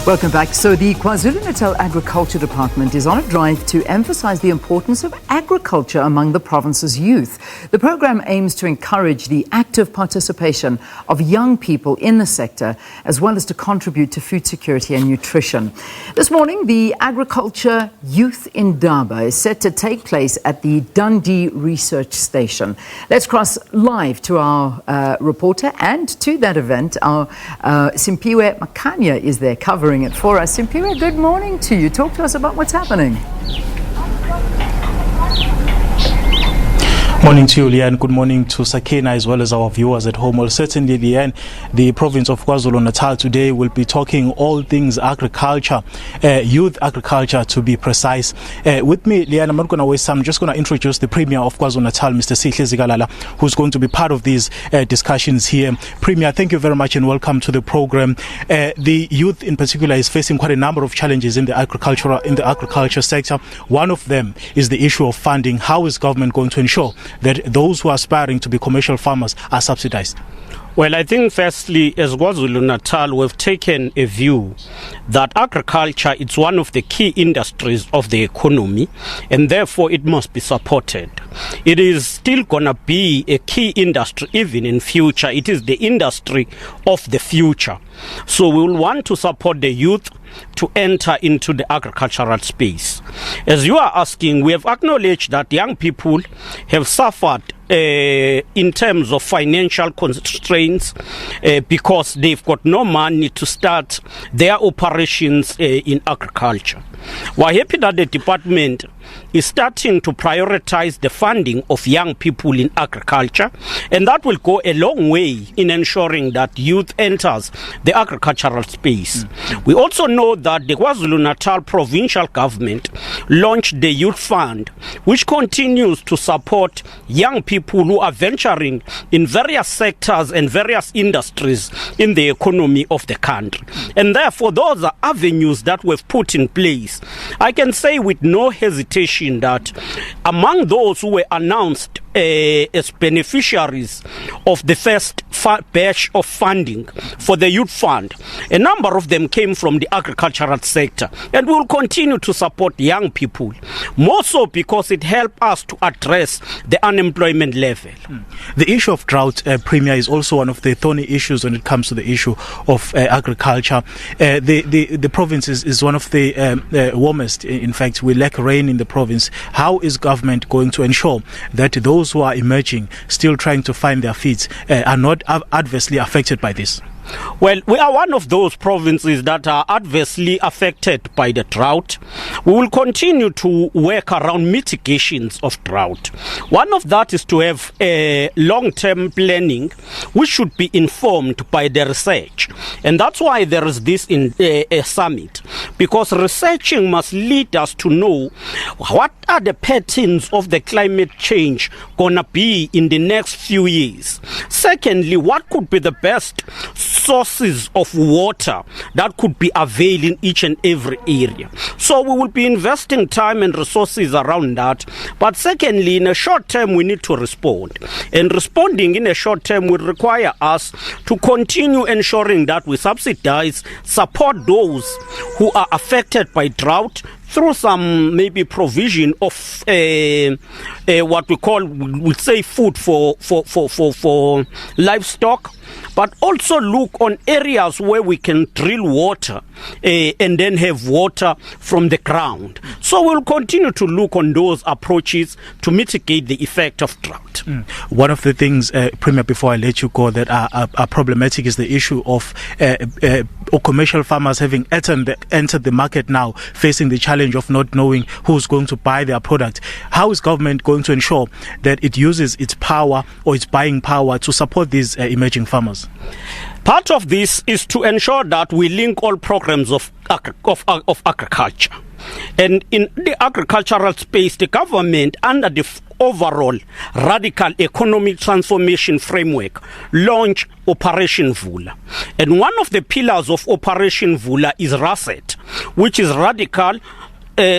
Welcome back. So the KwaZulu-Natal Agriculture Department is on a drive to emphasise the importance of agriculture among the province's youth. The programme aims to encourage the active participation of young people in the sector, as well as to contribute to food security and nutrition. This morning, the Agriculture Youth Indaba is set to take place at the Dundee Research Station. Let's cross live to our reporter, and to that event, our Simphiwe Makhanya is there covering it for us. Simphiwe, good morning to you. Talk to us about what's happening. Morning to you, Leanne. Good morning to Sakina as well as our viewers at home. Well, certainly, Leanne, the province of KwaZulu-Natal today will be talking all things agriculture, youth agriculture to be precise. With me, Leanne, I'm not going to waste time. I'm just going to introduce the Premier of KwaZulu-Natal, Mr. Simphiwe Makhanya, who's going to be part of these discussions here. Premier, thank you very much and welcome to the program. The youth in particular is facing quite a number of challenges in the agriculture sector. One of them is the issue of funding. How is government going to ensure that those who are aspiring to be commercial farmers are subsidized? Well, I think firstly, as KwaZulu-Natal, we've taken a view that agriculture is one of the key industries of the economy, and therefore it must be supported. It is still going to be a key industry even in future. It is the industry of the future. So we will want to support the youth to enter into the agricultural space. As you are asking, we have acknowledged that young people have suffered in terms of financial constraints because they've got no money to start their operations in agriculture. We're happy that the department is starting to prioritize the funding of young people in agriculture, and that will go a long way in ensuring that youth enters the agricultural space. We also know that the KwaZulu-Natal provincial government launched the Youth Fund, which continues to support young people who are venturing in various sectors and various industries in the economy of the country. And therefore, those are avenues that we've put in place. I can say with no hesitation that among those who were announced as beneficiaries of the first batch of funding for the Youth Fund, a number of them came from the agricultural sector, and we will continue to support young people, more so because it helps us to address the unemployment level. The issue of drought, Premier, is also one of the thorny issues when it comes to the issue of agriculture. The province is one of the warmest. In fact, we lack rain in the province. How is government going to ensure that those who are emerging, still trying to find their feet, are not adversely affected by this? Well, we are one of those provinces that are adversely affected by the drought. We will continue to work around mitigations of drought. One of that is to have a long-term planning which should be informed by the research. And that's why there is this a summit, because researching must lead us to know what are the patterns of the climate change going to be in the next few years. Secondly, what could be the best sources of water that could be availed in each and every area. So we will be investing time and resources around that. But secondly, in a short term, we need to respond. And responding in a short term will require us to continue ensuring that we subsidize, support those who are affected by drought through some maybe provision of what we call, we say, food for livestock, but also look on areas where we can drill water and then have water from the ground. So we'll continue to look on those approaches to mitigate the effect of drought. One of the things, Premier, before I let you go, that are problematic is the issue of commercial farmers having entered the market now, facing the challenge of not knowing who's going to buy their product. How is government going to ensure that it uses its power or its buying power to support these emerging farmers? Part of this is to ensure that we link all programs of agriculture. And in the agricultural space, the government, under the overall radical economic transformation framework, launched Operation Vula. And one of the pillars of Operation Vula is RASET, which is radical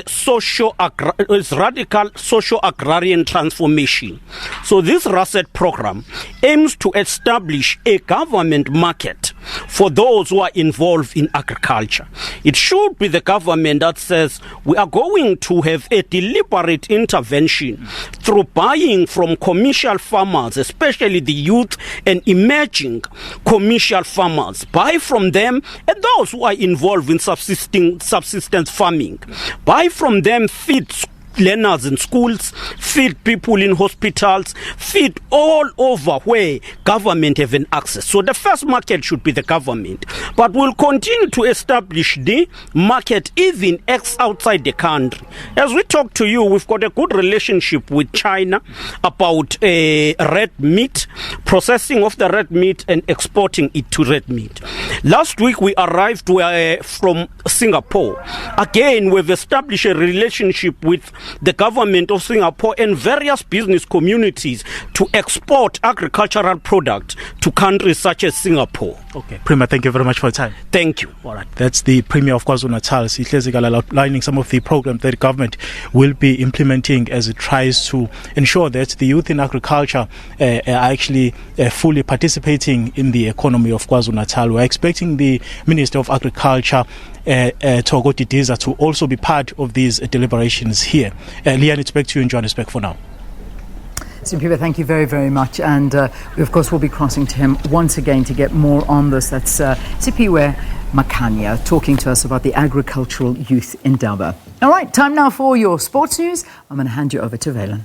socio-agrarian transformation. So this RASET program aims to establish a government market for those who are involved in agriculture. It should be the government that says we are going to have a deliberate intervention through buying from commercial farmers, especially the youth and emerging commercial farmers. Buy from them and those who are involved in subsistence farming. Buy from them, feed learners in schools, feed people in hospitals, feed all over where government have an access. So the first market should be the government. But we'll continue to establish the market even outside the country. As we talk to you, we've got a good relationship with China about red meat, processing of the red meat and exporting it to red meat. Last week we arrived from Singapore. Again, we've established a relationship with the government of Singapore and various business communities to export agricultural products to countries such as Singapore. Okay, Premier, thank you very much for your time. Thank you. All right, that's the Premier of KwaZulu-Natal, Simphiwe Makhanya, outlining some of the programs that the government will be implementing as it tries to ensure that the youth in agriculture are actually fully participating in the economy of KwaZulu-Natal. We're expecting the Minister of Agriculture, Togo Didiza, to also be part of these deliberations here. Leanne, it's back to you in Johannesburg for now. Simphiwe, thank you very, very much. And we, of course, will be crossing to him once again to get more on this. That's Simphiwe Makhanya talking to us about the Agricultural Youth Indaba. All right, time now for your sports news. I'm going to hand you over to Valen.